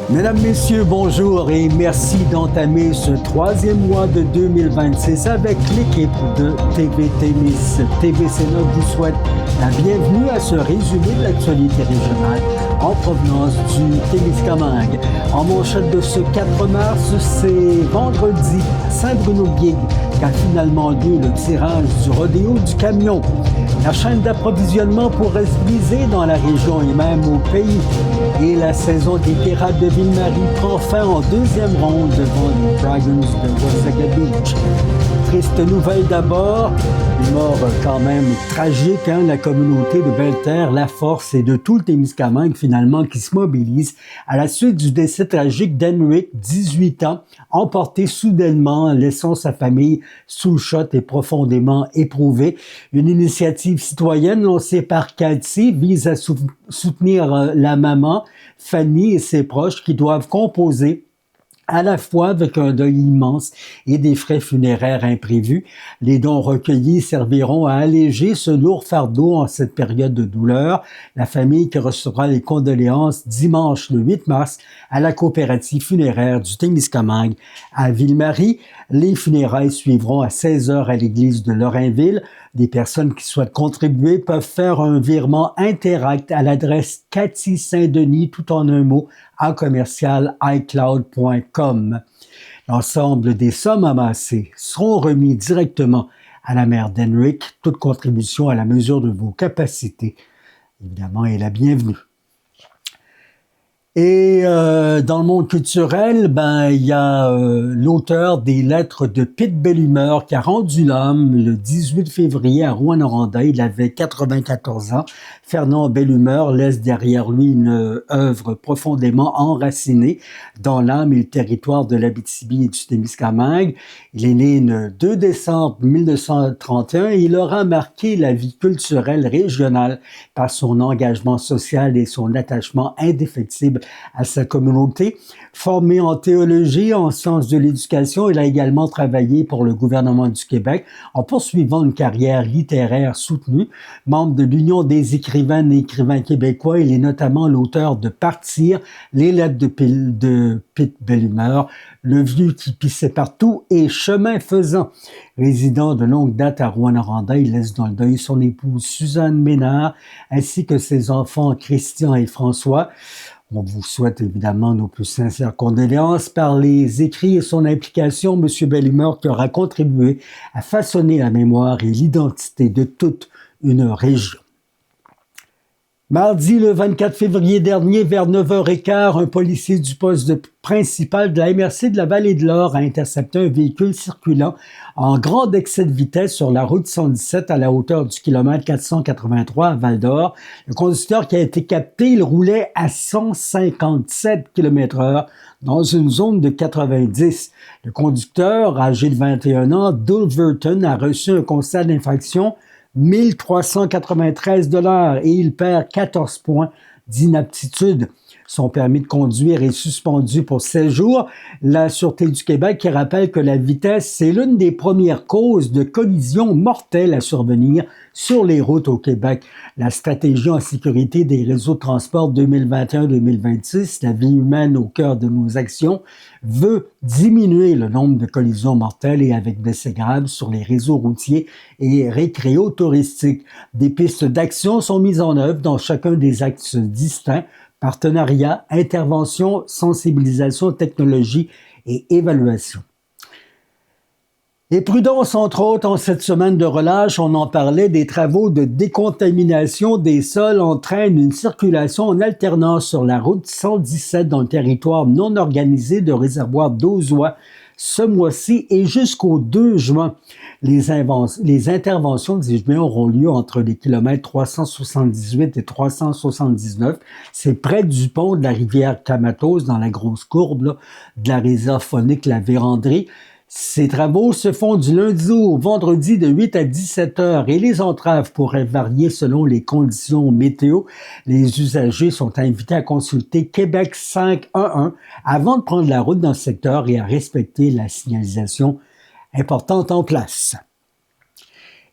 Mesdames, Messieurs, bonjour et merci d'entamer ce troisième mois de 2026 avec l'équipe de TV Tennis. TV Sénat vous souhaite la bienvenue à ce résumé de l'actualité régionale en provenance du Témiscamingue. En manchette de ce 4 mars, c'est vendredi à Saint-Bruno-Guigue qu'a finalement lieu le tirage du rodéo du camion. La chaîne d'approvisionnement pourrait se briser dans la région et même au pays. Et la saison des Pirates de Ville-Marie prend fin en deuxième ronde devant les Dragons de Wasaga Beach. Triste nouvelle d'abord, une mort quand même tragique, la communauté de Belle-Terre, La Force et de tout le Témiscamingue finalement qui se mobilise à la suite du décès tragique d'Henrik, 18 ans, emporté soudainement, laissant sa famille sous le choc et profondément éprouvée. Une initiative citoyenne lancée par Cathy vise à soutenir la maman, Fanny et ses proches qui doivent composer à la fois avec un deuil immense et des frais funéraires imprévus. Les dons recueillis serviront à alléger ce lourd fardeau en cette période de douleur. La famille qui recevra les condoléances dimanche le 8 mars à la coopérative funéraire du Témiscamingue à Ville-Marie. Les funérailles suivront à 16h à l'église de Lorrainville. Des personnes qui souhaitent contribuer peuvent faire un virement Interact à l'adresse Cathy Saint-Denis, tout en un mot, à commercial-icloud.com. L'ensemble des sommes amassées seront remis directement à la mère d'Henrik. Toute contribution à la mesure de vos capacités, évidemment, est la bienvenue. Et dans le monde culturel, il y a l'auteur des lettres de Pete Bellumeur qui a rendu l'âme le 18 février à Rouyn-Noranda. Il avait 94 ans. Fernand Bellumeur laisse derrière lui une œuvre profondément enracinée dans l'âme et le territoire de l'Abitibi et du Témiscamingue. Il est né le 2 décembre 1931 et il aura marqué la vie culturelle régionale par son engagement social et son attachement indéfectible à sa communauté. Formé en théologie, en sciences de l'éducation, il a également travaillé pour le gouvernement du Québec en poursuivant une carrière littéraire soutenue. Membre de l'Union des écrivaines et écrivains québécois, il est notamment l'auteur de Partir, les lettres de Pete Bellumeur, Le vieux qui pissait partout et Chemin faisant. Résident de longue date à Rouyn-Noranda, il laisse dans le deuil son épouse Suzanne Ménard ainsi que ses enfants Christian et François. On vous souhaite évidemment nos plus sincères condoléances par les écrits et son implication, M. Bellumeur, qui aura contribué à façonner la mémoire et l'identité de toute une région. Mardi, le 24 février dernier, vers 9h15, un policier du poste principal de la MRC de la Vallée-de-l'Or a intercepté un véhicule circulant en grand excès de vitesse sur la route 117 à la hauteur du kilomètre 483 à Val-d'Or. Le conducteur qui a été capté, il roulait à 157 km/h dans une zone de 90. Le conducteur, âgé de 21 ans, Dulverton, a reçu un constat d'infraction 1393 $ et il perd 14 points d'inaptitude. Son permis de conduire est suspendu pour 16 jours. La Sûreté du Québec qui rappelle que la vitesse, c'est l'une des premières causes de collisions mortelles à survenir sur les routes au Québec. La stratégie en sécurité des réseaux de transport 2021-2026, la vie humaine au cœur de nos actions, veut diminuer le nombre de collisions mortelles et avec blessés graves sur les réseaux routiers et récréo-touristiques. Des pistes d'action sont mises en œuvre dans chacun des axes distincts: partenariat, intervention, sensibilisation, technologie et évaluation. Et prudence, entre autres, en cette semaine de relâche, on en parlait, des travaux de décontamination des sols entraînent une circulation en alternance sur la route 117 dans le territoire non organisé de réservoir d'Auzois ce mois-ci et jusqu'au 2 juin. Les interventions, dis-je bien, auront lieu entre les kilomètres 378 et 379. C'est près du pont de la rivière Kamatos, dans la grosse courbe là, de la réserve faunique La Vérandrie. Ces travaux se font du lundi au vendredi de 8 à 17 heures et les entraves pourraient varier selon les conditions météo. Les usagers sont invités à consulter Québec 511 avant de prendre la route dans le secteur et à respecter la signalisation importante en place.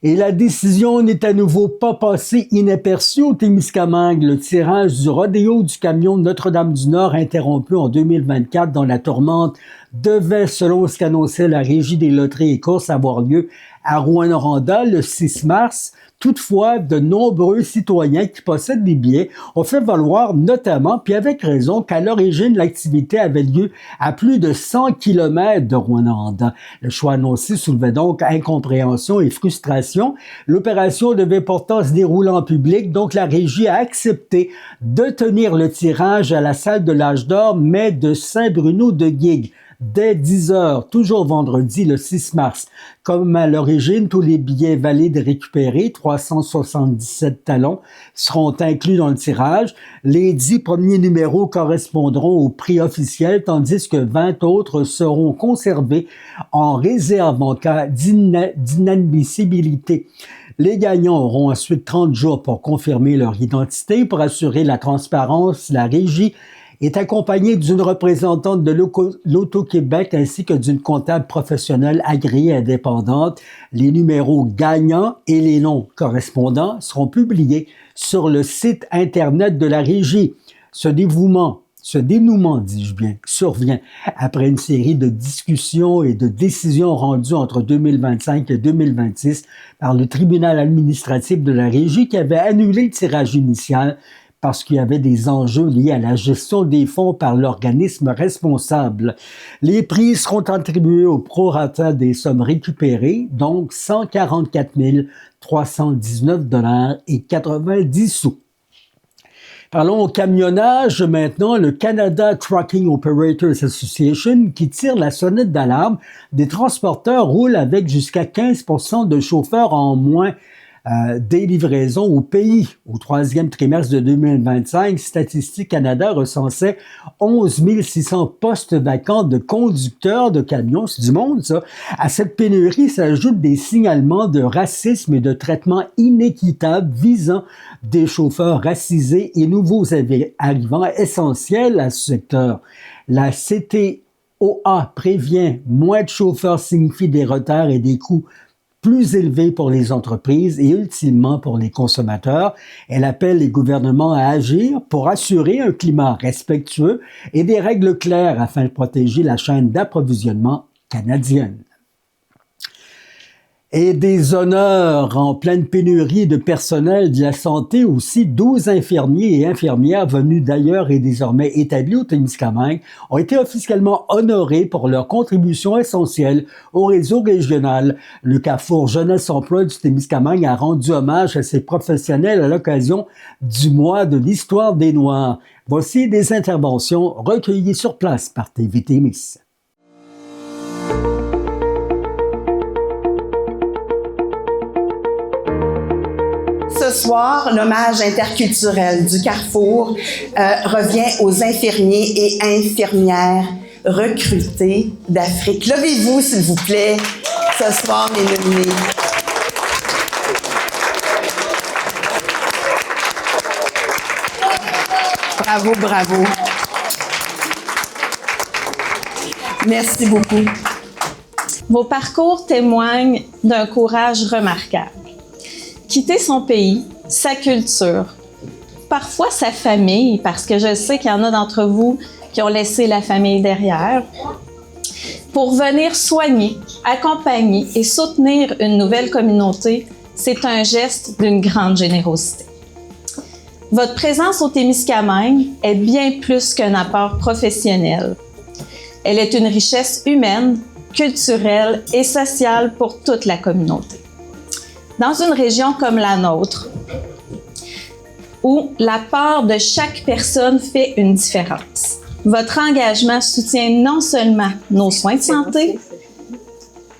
Et la décision n'est à nouveau pas passée inaperçue au Témiscamingue. Le tirage du rodéo du camion de Notre-Dame-du-Nord, interrompu en 2024 dans la tourmente, devait, selon ce qu'annonçait la Régie des loteries et courses, avoir lieu à Rouyn-Noranda le 6 mars. Toutefois, de nombreux citoyens qui possèdent des billets ont fait valoir notamment, puis avec raison, qu'à l'origine, l'activité avait lieu à plus de 100 km de Rouyn-Noranda. Le choix annoncé soulevait donc incompréhension et frustration. L'opération devait pourtant se dérouler en public, donc la Régie a accepté de tenir le tirage à la salle de l'Âge d'Or, mais de Saint-Bruno-de-Guigue, dès 10h, toujours vendredi le 6 mars. Comme à l'origine, tous les billets valides récupérés, 377 talons, seront inclus dans le tirage. Les 10 premiers numéros correspondront au prix officiel, tandis que 20 autres seront conservés en réserve en cas d'inadmissibilité. Les gagnants auront ensuite 30 jours pour confirmer leur identité. Pour assurer la transparence, la Régie est accompagné d'une représentante de l'Auto-Québec ainsi que d'une comptable professionnelle agréée indépendante. Les numéros gagnants et les noms correspondants seront publiés sur le site Internet de la Régie. Ce dénouement, dis-je bien, survient après une série de discussions et de décisions rendues entre 2025 et 2026 par le tribunal administratif de la Régie qui avait annulé le tirage initial parce qu'il y avait des enjeux liés à la gestion des fonds par l'organisme responsable. Les prix seront attribués au prorata des sommes récupérées, donc 144 319,90 $. Parlons au camionnage maintenant. Le Canada Trucking Operators Association, qui tire la sonnette d'alarme, des transporteurs roulent avec jusqu'à 15% de chauffeurs en moins des livraisons au pays. Au troisième trimestre de 2025, Statistique Canada recensait 11 600 postes vacants de conducteurs de camions. C'est du monde, ça. À cette pénurie s'ajoutent des signalements de racisme et de traitement inéquitable visant des chauffeurs racisés et nouveaux arrivants essentiels à ce secteur. La CTOA prévient moins de chauffeurs signifie des retards et des coûts plus élevés pour les entreprises et ultimement pour les consommateurs. Elle appelle les gouvernements à agir pour assurer un climat respectueux et des règles claires afin de protéger la chaîne d'approvisionnement canadienne. Et des honneurs en pleine pénurie de personnel de la santé aussi. 12 infirmiers et infirmières venus d'ailleurs et désormais établis au Témiscamingue ont été officiellement honorés pour leur contribution essentielle au réseau régional. Le Carrefour Jeunesse Emploi du Témiscamingue a rendu hommage à ces professionnels à l'occasion du mois de l'histoire des Noirs. Voici des interventions recueillies sur place par TV Témis. Ce soir, l'hommage interculturel du Carrefour revient aux infirmiers et infirmières recrutés d'Afrique. Levez-vous, s'il vous plaît, ce soir, mes nominés. Bravo, bravo. Merci beaucoup. Vos parcours témoignent d'un courage remarquable. Quitter son pays, sa culture, parfois sa famille, parce que je sais qu'il y en a d'entre vous qui ont laissé la famille derrière, pour venir soigner, accompagner et soutenir une nouvelle communauté, c'est un geste d'une grande générosité. Votre présence au Témiscamingue est bien plus qu'un apport professionnel. Elle est une richesse humaine, culturelle et sociale pour toute la communauté. Dans une région comme la nôtre, où la part de chaque personne fait une différence, votre engagement soutient non seulement nos soins de santé,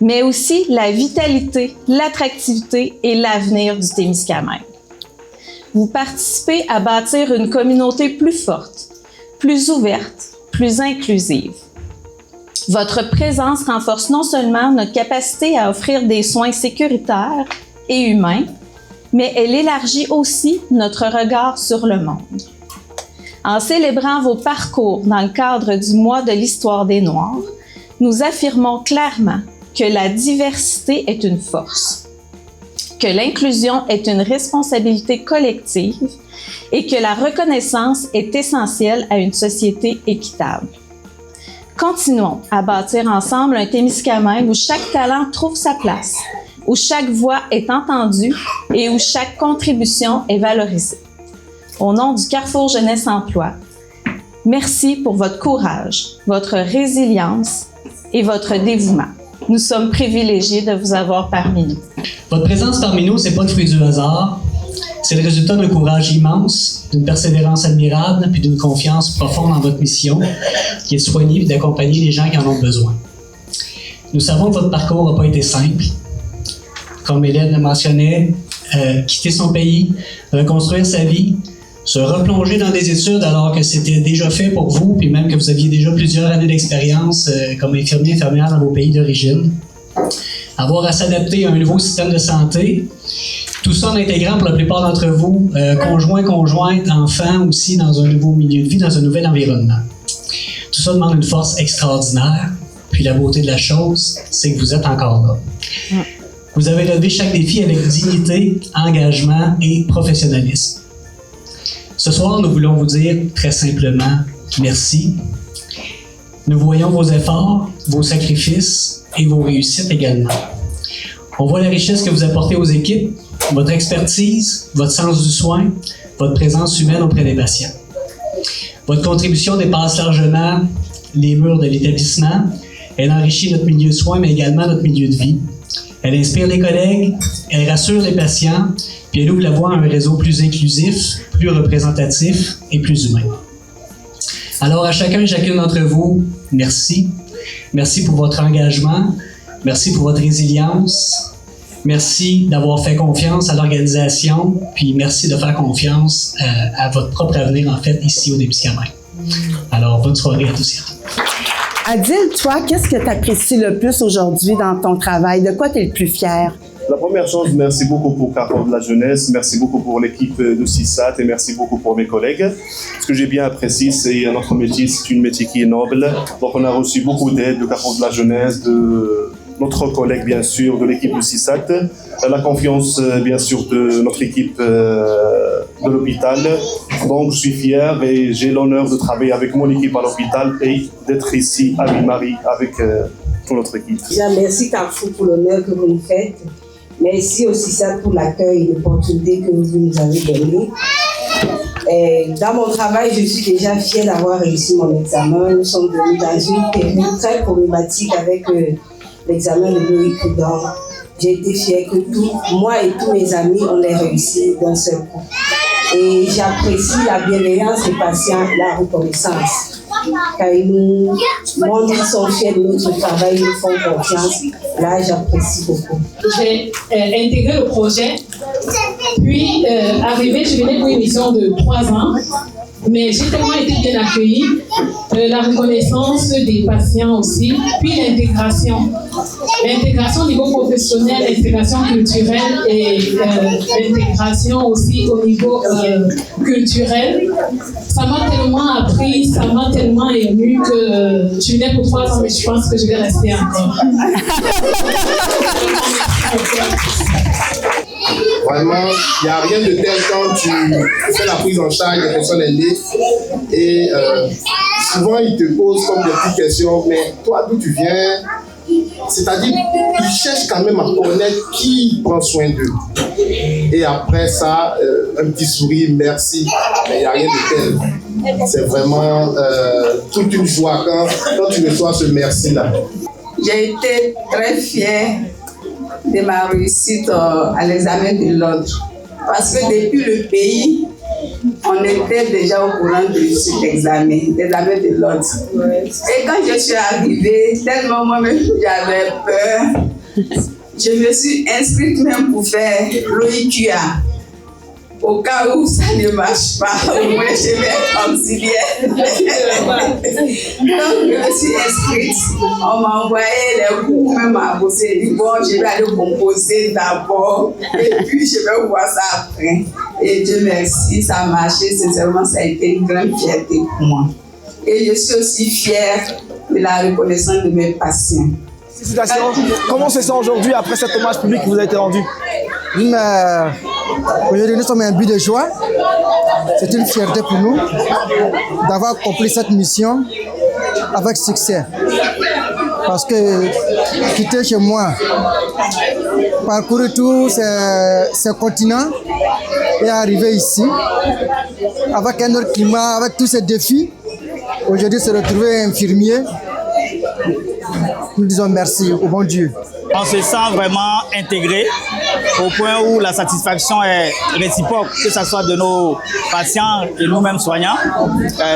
mais aussi la vitalité, l'attractivité et l'avenir du Témiscamingue. Vous participez à bâtir une communauté plus forte, plus ouverte, plus inclusive. Votre présence renforce non seulement notre capacité à offrir des soins sécuritaires et humains, mais elle élargit aussi notre regard sur le monde. En célébrant vos parcours dans le cadre du mois de l'histoire des Noirs, nous affirmons clairement que la diversité est une force, que l'inclusion est une responsabilité collective et que la reconnaissance est essentielle à une société équitable. Continuons à bâtir ensemble un Témiscamingue où chaque talent trouve sa place, où chaque voix est entendue et où chaque contribution est valorisée. Au nom du Carrefour Jeunesse Emploi, merci pour votre courage, votre résilience et votre dévouement. Nous sommes privilégiés de vous avoir parmi nous. Votre présence parmi nous, c'est pas le fruit du hasard. C'est le résultat d'un courage immense, d'une persévérance admirable, puis d'une confiance profonde en votre mission, qui est de soigner et d'accompagner les gens qui en ont besoin. Nous savons que votre parcours n'a pas été simple. Comme Hélène le mentionnait, quitter son pays, reconstruire sa vie, se replonger dans des études alors que c'était déjà fait pour vous, puis même que vous aviez déjà plusieurs années d'expérience comme infirmier, infirmière dans vos pays d'origine. Avoir à s'adapter à un nouveau système de santé, tout ça en intégrant pour la plupart d'entre vous, conjointes, enfants aussi dans un nouveau milieu de vie, dans un nouvel environnement. Tout ça demande une force extraordinaire, puis la beauté de la chose, c'est que vous êtes encore là. Vous avez relevé chaque défi avec dignité, engagement et professionnalisme. Ce soir, nous voulons vous dire très simplement merci. Nous voyons vos efforts, vos sacrifices et vos réussites également. On voit la richesse que vous apportez aux équipes, votre expertise, votre sens du soin, votre présence humaine auprès des patients. Votre contribution dépasse largement les murs de l'établissement. Elle enrichit notre milieu de soins, mais également notre milieu de vie. Elle inspire les collègues, elle rassure les patients, puis elle ouvre la voie à un réseau plus inclusif, plus représentatif et plus humain. Alors à chacun et chacune d'entre vous, merci. Merci pour votre engagement, merci pour votre résilience, merci d'avoir fait confiance à l'organisation, puis merci de faire confiance à votre propre avenir, en fait, ici au Témiscamingue. Alors, bonne soirée à tous et à toutes. Adil, toi, qu'est-ce que tu apprécies le plus aujourd'hui dans ton travail? De quoi tu es le plus fier? La première chose, merci beaucoup pour Carrefour de la Jeunesse, merci beaucoup pour l'équipe de CISAT et merci beaucoup pour mes collègues. Ce que j'ai bien apprécié, c'est notre métier, c'est un métier qui est noble. Donc on a reçu beaucoup d'aide de Carrefour de la Jeunesse, de notre collègue bien sûr, de l'équipe de CISAT, la confiance bien sûr de notre équipe de l'hôpital. Donc je suis fier et j'ai l'honneur de travailler avec mon équipe à l'hôpital et d'être ici à Ville-Marie avec toute notre équipe. Déjà, merci Carrefour pour l'honneur que vous nous faites. Merci aussi ça pour l'accueil et l'opportunité que vous nous avez donnée. Dans mon travail, je suis déjà fière d'avoir réussi mon examen. Nous sommes venus dans une période très problématique avec l'examen de bioécriture. J'ai été fière que moi et tous mes amis, on l'ait réussi d'un seul coup. Et j'apprécie la bienveillance des patients et la reconnaissance. Car ils nous montrent qu'ils sont fiers de notre travail, ils nous font confiance. Là, j'apprécie beaucoup. J'ai intégré le projet, puis arrivé, je venais pour une mission de 3 ans, mais j'ai tellement été bien accueillie, la reconnaissance des patients aussi, puis l'intégration. L'intégration au niveau professionnel, l'intégration culturelle et l'intégration aussi au niveau culturel. Ça m'a tellement appris, ça m'a tellement ému que je venais pour 3 ans, mais je pense que je vais rester encore. Vraiment, il n'y a rien de tel quand tu fais la prise en charge des personnes aînées et souvent ils te posent comme des petites questions, mais toi d'où tu viens? C'est-à-dire, ils cherchent quand même à connaître qui prend soin d'eux. Et après ça, un petit sourire, merci, mais il n'y a rien de tel. C'est vraiment toute une joie quand tu reçois ce merci-là. J'ai été très fière de ma réussite à l'examen de l'ordre. Parce que depuis le pays, on était déjà au courant de cet examen, l'examen de l'ordre. Et quand je suis arrivée, tellement moi-même j'avais peur, je me suis inscrite même pour faire l'OIQA. Au cas où ça ne marche pas, au moins je vais être auxiliaire. Donc je me suis inscrite, on m'a envoyé les cours même à bosser. Je dis bon, je vais aller composer d'abord et puis je vais voir ça après. Et Dieu merci, ça a marché, sincèrement ça a été une grande fierté pour moi. Et je suis aussi fière de la reconnaissance de mes patients. Félicitations. Comment on se sent aujourd'hui après cet hommage public qui vous a été rendu? Aujourd'hui, nous sommes un but de joie. C'est une fierté pour nous d'avoir accompli cette mission avec succès. Parce que quitter chez moi, parcourir tous ces continents et arriver ici, avec un autre climat, avec tous ces défis, aujourd'hui se retrouver infirmier, nous disons merci au bon Dieu. On se sent vraiment intégré au point où la satisfaction est réciproque, que ce soit de nos patients et nous-mêmes soignants.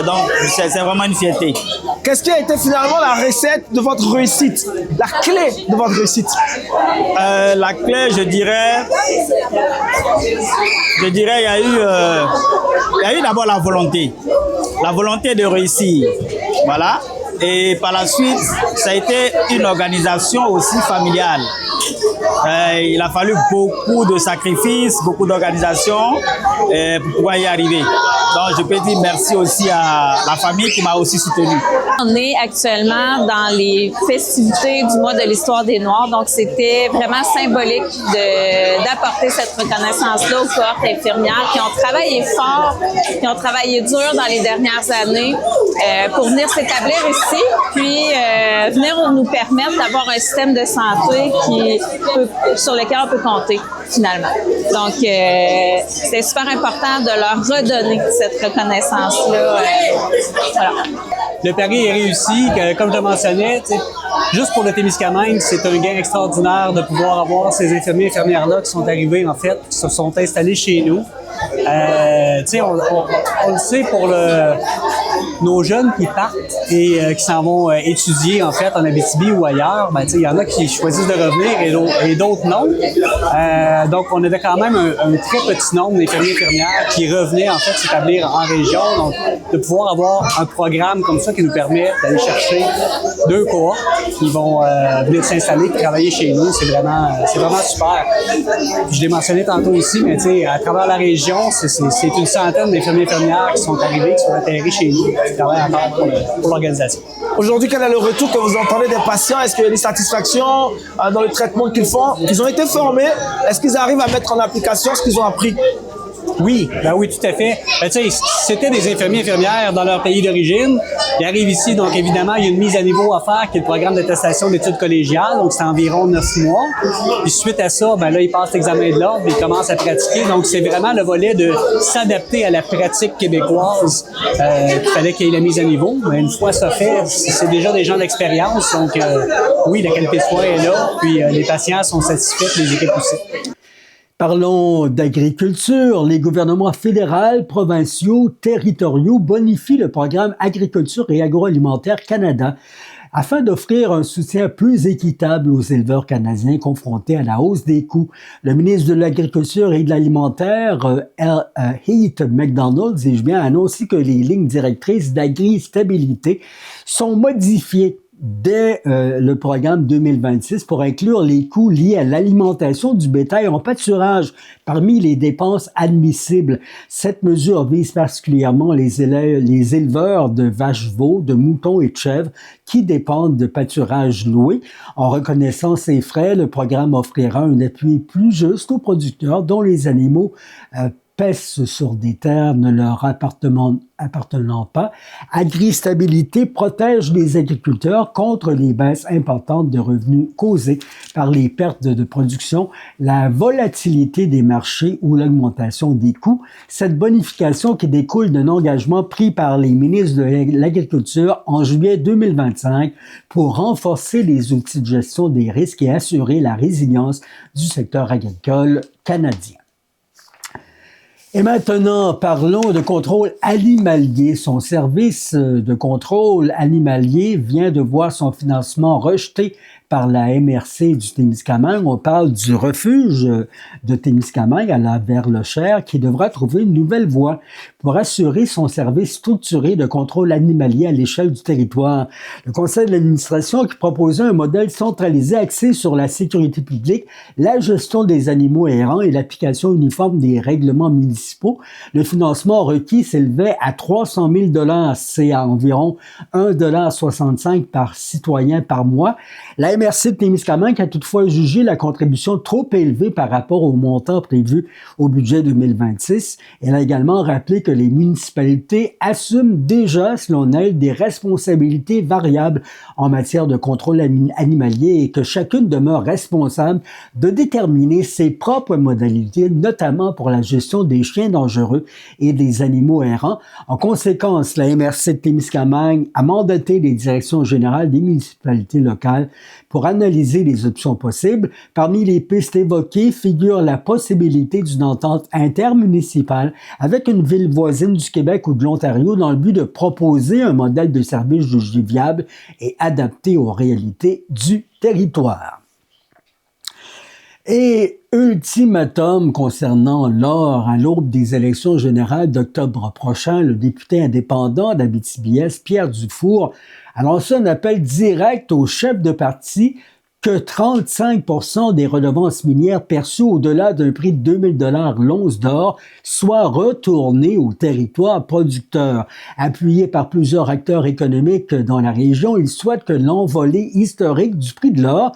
Donc, c'est vraiment une fierté. Qu'est-ce qui a été finalement la recette de votre réussite? La clé de votre réussite? La clé, je dirais, il y a eu d'abord la volonté de réussir. Voilà. Et par la suite, ça a été une organisation aussi familiale. Il a fallu beaucoup de sacrifices, beaucoup d'organisation pour pouvoir y arriver. Donc, je peux dire merci aussi à la famille qui m'a aussi soutenu. On est actuellement dans les festivités du mois de l'histoire des Noirs, donc c'était vraiment symbolique d'apporter cette reconnaissance-là aux cohortes infirmières qui ont travaillé fort, qui ont travaillé dur dans les dernières années pour venir s'établir ici, puis venir nous permettre d'avoir un système de santé sur lequel on peut compter finalement. Donc, c'est super important de leur redonner cette reconnaissance-là. Voilà. Le pari est réussi, comme je mentionnais, juste pour le Témiscamingue, c'est un gain extraordinaire de pouvoir avoir ces infirmiers et infirmières-là qui sont arrivés, en fait, qui se sont installés chez nous. On le sait pour nos jeunes qui partent et qui s'en vont étudier, en fait, en Abitibi ou ailleurs, il y en a qui choisissent de revenir et d'autres non. Donc, on avait quand même un très petit nombre d'infirmiers et infirmières qui revenaient, en fait, s'établir en région. Donc, de pouvoir avoir un programme comme ça qui nous permet d'aller chercher 2 cohortes qui vont venir s'installer et travailler chez nous, c'est vraiment super. Je l'ai mentionné tantôt aussi, mais à travers la région, c'est une centaine d'infirmiers et infirmières qui sont arrivés, qui sont atterris chez nous, qui travaillent encore pour l'organisation. Aujourd'hui, quel est le retour que vous entendez des patients? Est-ce qu'il y a des satisfactions dans le traitement qu'ils font? Ils ont été formés. Est-ce qu'ils arrivent à mettre en application ce qu'ils ont appris? Oui, oui, tout à fait. C'était des infirmiers et infirmières dans leur pays d'origine. Ils arrivent ici, donc évidemment, il y a une mise à niveau à faire qui est le programme d'attestation d'études collégiales, donc c'est environ 9 mois. Puis suite à ça, là, ils passent l'examen de l'ordre, ils commencent à pratiquer. Donc c'est vraiment le volet de s'adapter à la pratique québécoise qu'il fallait qu'il y ait la mise à niveau. Mais une fois ça fait, c'est déjà des gens d'expérience. Donc oui, la qualité de soins est là, puis les patients sont satisfaits, les équipes aussi. Parlons d'agriculture. Les gouvernements fédéral, provinciaux, territoriaux bonifient le programme Agriculture et agroalimentaire Canada afin d'offrir un soutien plus équitable aux éleveurs canadiens confrontés à la hausse des coûts. Le ministre de l'Agriculture et de l'Alimentaire, Heath McDonald, dis-je bien, a annoncé que les lignes directrices d'agri-stabilité sont modifiées dès le programme 2026 pour inclure les coûts liés à l'alimentation du bétail en pâturage parmi les dépenses admissibles. Cette mesure vise particulièrement les éleveurs de vaches-veaux, de moutons et de chèvres qui dépendent de pâturage loué. En reconnaissant ces frais, le programme offrira un appui plus juste aux producteurs dont les animaux pèsent sur des terres ne leur appartenant pas. Agri-stabilité protège les agriculteurs contre les baisses importantes de revenus causées par les pertes de production, la volatilité des marchés ou l'augmentation des coûts. Cette bonification qui découle d'un engagement pris par les ministres de l'Agriculture en juillet 2025 pour renforcer les outils de gestion des risques et assurer la résilience du secteur agricole canadien. Et maintenant, parlons de contrôle animalier. Son service de contrôle animalier vient de voir son financement rejeté par la MRC du Témiscamingue. On parle du refuge de Témiscamingue à la Verlechère qui devra trouver une nouvelle voie pour assurer son service structuré de contrôle animalier à l'échelle du territoire. Le conseil de l'administration qui proposait un modèle centralisé axé sur la sécurité publique, la gestion des animaux errants et l'application uniforme des règlements municipaux municipaux. Le financement requis s'élevait à 300 000 $. C'est à environ 1,65 $ par citoyen par mois. La MRC de Témiscamingue a toutefois jugé la contribution trop élevée par rapport au montant prévu au budget 2026. Elle a également rappelé que les municipalités assument déjà, selon elle, des responsabilités variables en matière de contrôle animalier et que chacune demeure responsable de déterminer ses propres modalités, notamment pour la gestion des chiens dangereux et des animaux errants. En conséquence, la MRC de Témiscamingue a mandaté les directions générales des municipalités locales pour analyser les options possibles. Parmi les pistes évoquées figure la possibilité d'une entente intermunicipale avec une ville voisine du Québec ou de l'Ontario dans le but de proposer un modèle de service jugé viable et adapté aux réalités du territoire. Et ultimatum concernant l'or à l'aube des élections générales d'octobre prochain, le député indépendant d'Abitibi-Est, Pierre Dufour, a lancé un appel direct aux chefs de parti que 35% des redevances minières perçues au-delà d'un prix de 2 000 $ l'once d'or soient retournées au territoire producteur. Appuyé par plusieurs acteurs économiques dans la région, il souhaite que l'envolée historique du prix de l'or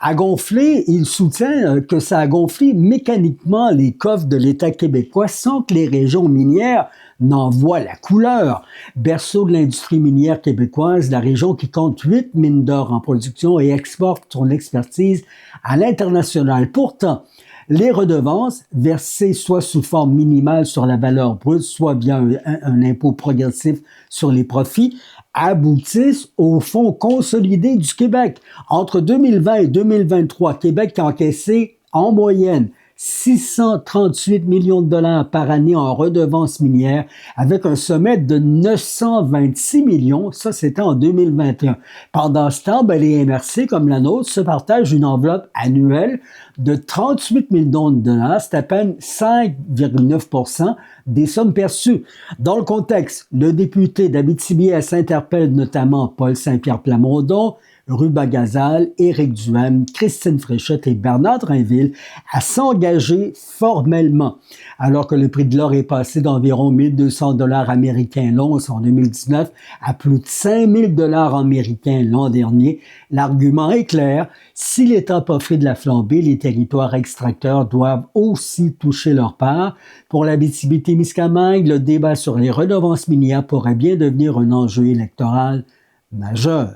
a gonflé, il soutient que ça a gonflé mécaniquement les coffres de l'État québécois sans que les régions minières n'en voient la couleur. Berceau de l'industrie minière québécoise, la région qui compte 8 mines d'or en production et exporte son expertise à l'international. Pourtant, les redevances, versées soit sous forme minimale sur la valeur brute, soit via un impôt progressif sur les profits, aboutissent au Fonds consolidé du Québec. Entre 2020 et 2023, Québec a encaissé en moyenne 638 millions de $ par année en redevances minières, avec un sommet de 926 millions, ça c'était en 2021. Pendant ce temps, les MRC comme la nôtre se partagent une enveloppe annuelle de 38 millions de $, c'est à peine 5,9% des sommes perçues. Dans le contexte, le député d'Abitibi-Est interpelle notamment Paul Saint-Pierre Plamondon, Ruba Gazal, Éric Duhem, Christine Fréchette et Bernard Drainville à s'engager formellement. Alors que le prix de l'or est passé d'environ 1 200 $ américains l'once en 2019 à plus de 5 000 $ américains l'an dernier, l'argument est clair, si l'État n'a pas fait de la flambée, les territoires extracteurs doivent aussi toucher leur part. Pour l'Abitibi-Témiscamingue, le débat sur les redevances minières pourrait bien devenir un enjeu électoral majeur.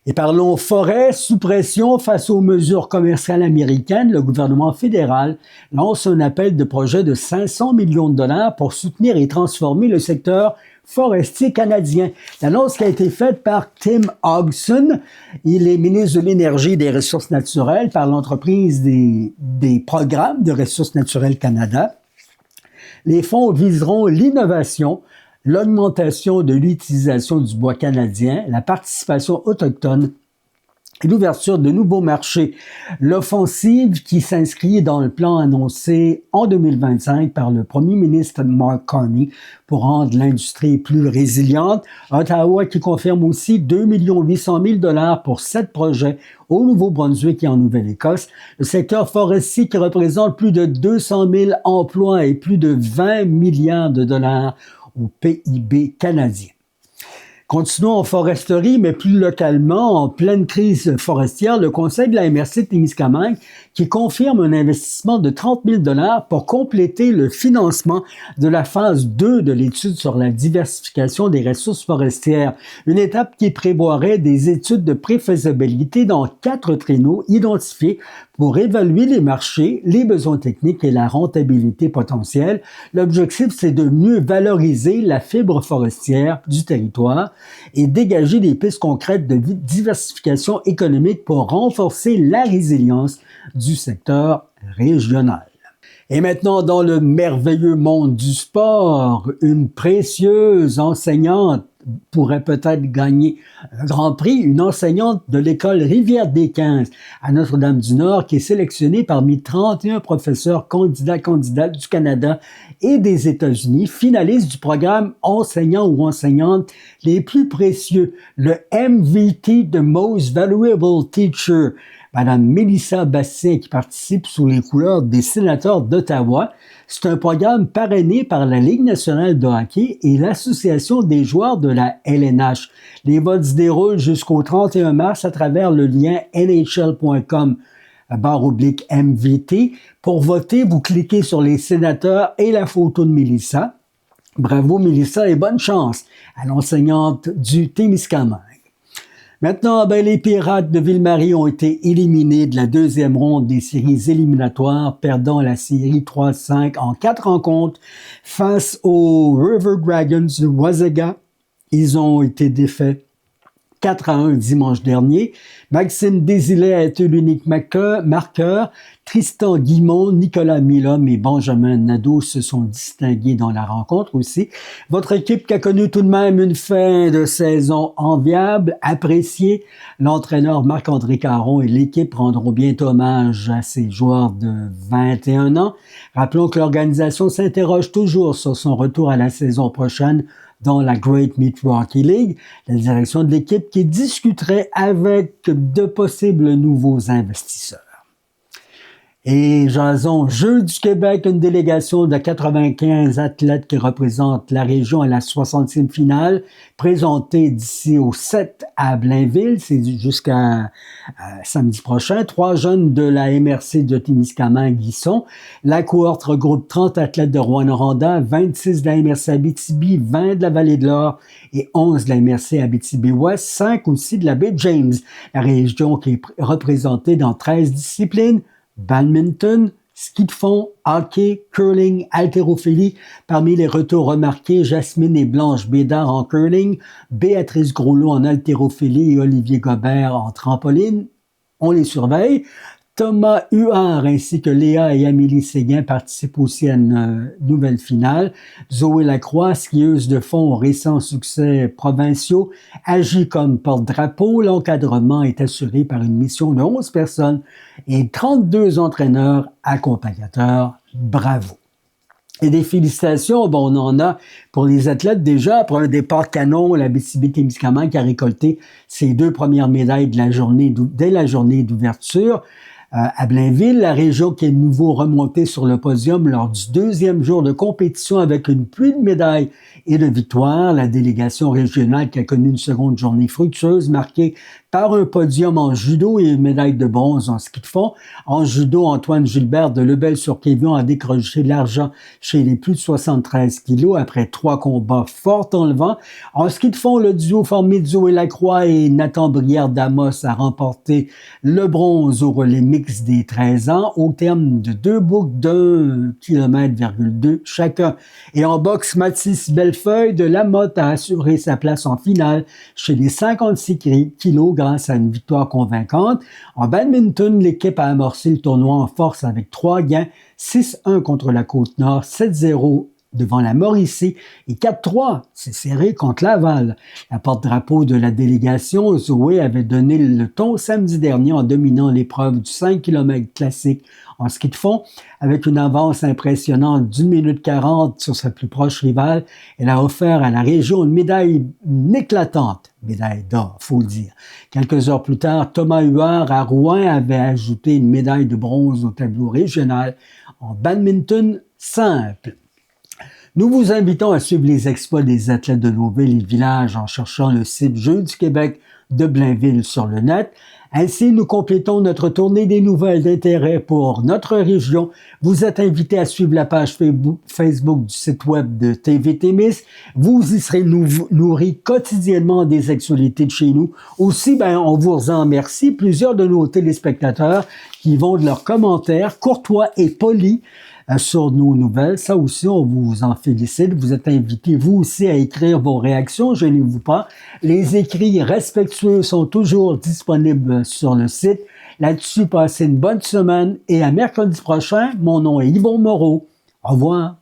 Et parlons forêt, sous pression face aux mesures commerciales américaines, le gouvernement fédéral lance un appel de projet de 500 millions de $ pour soutenir et transformer le secteur forestier canadien. L'annonce qui a été faite par Tim Hogson, il est ministre de l'Énergie et des Ressources naturelles par l'entreprise des programmes de Ressources naturelles Canada. Les fonds viseront l'innovation, l'augmentation de l'utilisation du bois canadien, la participation autochtone et l'ouverture de nouveaux marchés. L'offensive qui s'inscrit dans le plan annoncé en 2025 par le premier ministre Mark Carney pour rendre l'industrie plus résiliente. Ottawa qui confirme aussi 2 800 000 $ pour 7 projets au Nouveau-Brunswick et en Nouvelle-Écosse. Le secteur forestier qui représente plus de 200 000 emplois et plus de 20 milliards de dollars au PIB canadien. Continuons en foresterie, mais plus localement, en pleine crise forestière, le Conseil de la MRC de Témiscamingue qui confirme un investissement de 30 000 $ pour compléter le financement de la phase 2 de l'étude sur la diversification des ressources forestières. Une étape qui prévoirait des études de préfaisabilité dans 4 créneaux identifiés pour évaluer les marchés, les besoins techniques et la rentabilité potentielle. L'objectif, c'est de mieux valoriser la fibre forestière du territoire et dégager des pistes concrètes de diversification économique pour renforcer la résilience du secteur régional. Et maintenant, dans le merveilleux monde du sport, une précieuse enseignante pourrait peut-être gagner un grand prix, une enseignante de l'école Rivière-des-Quinze à Notre-Dame-du-Nord qui est sélectionnée parmi 31 professeurs candidates du Canada et des États-Unis, finaliste du programme enseignants ou enseignantes les plus précieux, le MVT, the Most Valuable Teacher. Madame Mélissa Bastien qui participe sous les couleurs des sénateurs d'Ottawa. C'est un programme parrainé par la Ligue nationale de hockey et l'Association des joueurs de la LNH. Les votes se déroulent jusqu'au 31 mars à travers le lien nhl.com/MVT. Pour voter, vous cliquez sur les sénateurs et la photo de Mélissa. Bravo Mélissa et bonne chance à l'enseignante du Témiscamingue. Maintenant, les Pirates de Ville-Marie ont été éliminés de la deuxième ronde des séries éliminatoires, perdant la série 3-5 en 4 rencontres face aux River Dragons de Wasaga. Ils ont été défaits 4-1 dimanche dernier. Maxime Désilet a été l'unique marqueur. Tristan Guimond, Nicolas Milhomme et Benjamin Nadeau se sont distingués dans la rencontre aussi. Votre équipe qui a connu tout de même une fin de saison enviable, appréciée. L'entraîneur Marc-André Caron et l'équipe rendront bientôt hommage à ses joueurs de 21 ans. Rappelons que l'organisation s'interroge toujours sur son retour à la saison prochaine dans la Great Meat Hockey League, la direction de l'équipe qui discuterait avec de possibles nouveaux investisseurs. Et jason, Jeux du Québec, une délégation de 95 athlètes qui représentent la région à la 60e finale, présentée d'ici au 7 à Blainville, c'est jusqu'à samedi prochain. 3 jeunes de la MRC de Témiscamingue y sont. La cohorte regroupe 30 athlètes de Rouyn-Noranda, 26 de la MRC Abitibi, 20 de la Vallée de l'Or et 11 de la MRC Abitibi-Ouest, 5 aussi de la baie James. La région qui est représentée dans 13 disciplines, badminton, ski de fond, hockey, curling, haltérophilie. Parmi les retours remarqués, Jasmine et Blanche Bédard en curling, Béatrice Groslot en haltérophilie et Olivier Gobert en trampoline. On les surveille. Thomas Huard ainsi que Léa et Amélie Séguin participent aussi à une nouvelle finale. Zoé Lacroix, skieuse de fond aux récents succès provinciaux, agit comme porte-drapeau. L'encadrement est assuré par une mission de 11 personnes et 32 entraîneurs accompagnateurs. Bravo! Et des félicitations, on en a pour les athlètes déjà. Après un départ canon, la Abitibi-Témiscamingue qui a récolté ses 2 premières médailles de la journée dès la journée d'ouverture. À Blainville, la région qui est de nouveau remontée sur le podium lors du 2e jour de compétition avec une pluie de médailles et de victoires. La délégation régionale qui a connu une seconde journée fructueuse marquée par un podium en judo et une médaille de bronze en ski de fond. En judo, Antoine Gilbert de Lebel-sur-Quévillon a décroché l'argent chez les plus de 73 kilos après 3 combats fort enlevants. En ski de fond, le duo formé de Zoé Lacroix et Nathan Brière-Damos a remporté le bronze au relais mix des 13 ans au terme de 2 boucles d'1,2 km chacun. Et en boxe, Mathis Bellefeuille de Lamotte a assuré sa place en finale chez les 56 kilos grâce à une victoire convaincante. En badminton, l'équipe a amorcé le tournoi en force avec 3 gains, 6-1 contre la Côte-Nord, 7-0 devant la Mauricie et 4-3, c'est serré contre Laval. La porte-drapeau de la délégation, Zoé, avait donné le ton samedi dernier en dominant l'épreuve du 5 km classique en ski de fond. Avec une avance impressionnante d'1 minute 40 sur sa plus proche rivale, elle a offert à la région une éclatante médaille d'or, faut le dire. Quelques heures plus tard, Thomas Huard à Rouen avait ajouté une médaille de bronze au tableau régional en badminton simple. Nous vous invitons à suivre les exploits des athlètes de nos villes et villages en cherchant le site Jeux du Québec de Blainville sur le net. Ainsi, nous complétons notre tournée des nouvelles d'intérêt pour notre région. Vous êtes invités à suivre la page Facebook du site web de TV Témis. Vous y serez nourris quotidiennement des actualités de chez nous. Aussi, on vous en remercie. Plusieurs de nos téléspectateurs qui vont de leurs commentaires courtois et polis sur nos nouvelles. Ça aussi, on vous en félicite. Vous êtes invités, vous aussi, à écrire vos réactions. Gênez-vous pas. Les écrits respectueux sont toujours disponibles sur le site. Là-dessus, passez une bonne semaine et à mercredi prochain. Mon nom est Yvon Moreau. Au revoir.